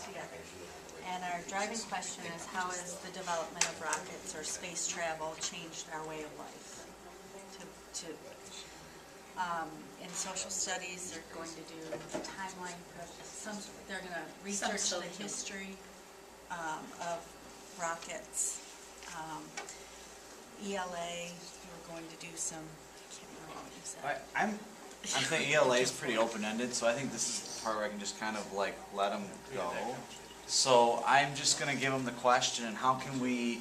things together. And our driving question is, how has the development of rockets or space travel changed our way of life? In social studies, they're going to do a timeline. They're going to research the history of rockets. ELA, we're going to do some. I can't remember what you said. I'm thinking ELA is pretty open-ended, so I think this is the part where I can just kind of like let them go. So I'm just going to give them the question, and how can we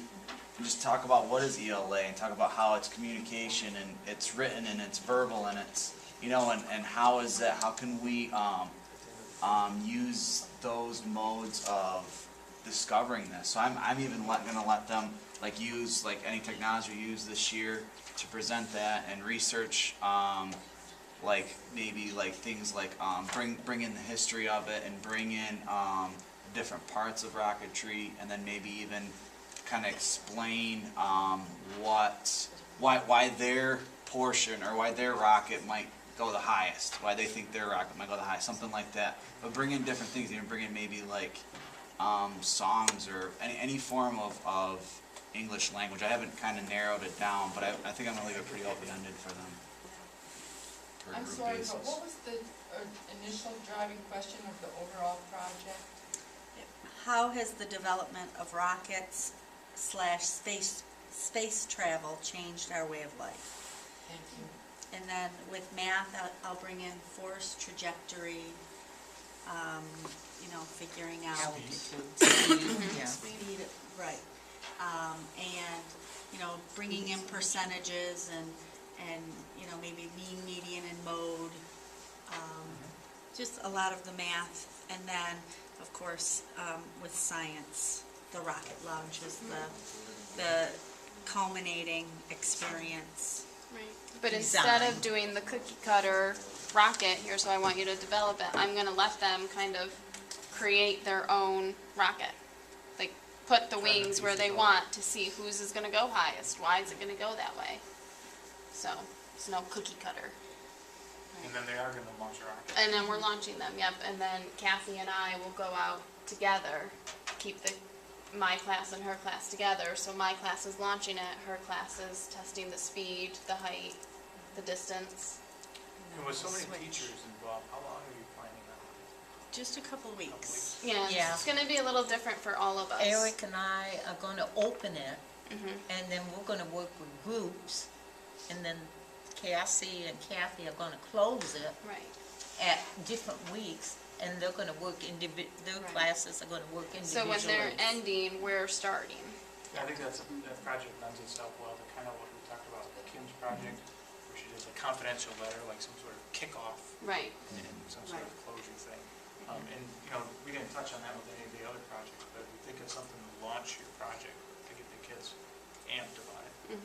just talk about what is ELA and talk about how it's communication and it's written and it's verbal and it's, you know, and how is that, how can we use those modes of discovering this. So I'm even going to let them like use like any technology we use this year to present that and research like maybe like things like bring in the history of it and bring in different parts of rocketry, and then maybe even kind of explain why their portion or why their rocket might go the highest, why they think their rocket might go the highest, something like that. But bring in different things, even bring in maybe like songs or any form of English language. I haven't kind of narrowed it down, but I think I'm going to leave it pretty open-ended for them. I'm sorry, but what was the initial driving question of the overall project? How has the development of rockets / space travel changed our way of life? Thank you. And then with math, I'll bring in force, trajectory, you know, figuring out speed, right. And, you know, bringing in percentages and you know, maybe mean, median, and mode. Just a lot of the math. And then, of course, with science, the rocket launch is the culminating experience. Right. But instead of doing the cookie cutter rocket, here's how I want you to develop it, I'm going to let them kind of create their own rocket. Like put the wings where they want to see whose is going to go highest. Why is it going to go that way? So it's no cookie cutter. And then they are going to launch a rocket. And then we're launching them, yep. And then Kathy and I will go out together, keep my class and her class together. So my class is launching it, her class is testing the speed, the height, the distance. And with so many teachers involved, how long are you planning on? Just a couple weeks. Yeah, Yeah. it's going to be a little different for all of us. Eric and I are going to open it, and then we're going to work with groups, and then Cassie and Kathy are going to close it Right. at different weeks, and they're going to work their classes are going to work individually. So when they're ending, we're starting. Yeah, I think that project lends itself well to kind of what we talked about with Kim's project, where she does a confidential letter, like some sort of kickoff, Right. and some sort of closure thing. And, you know, we didn't touch on that with any of the other projects, but we think it's something to launch your project to get the kids amped about it.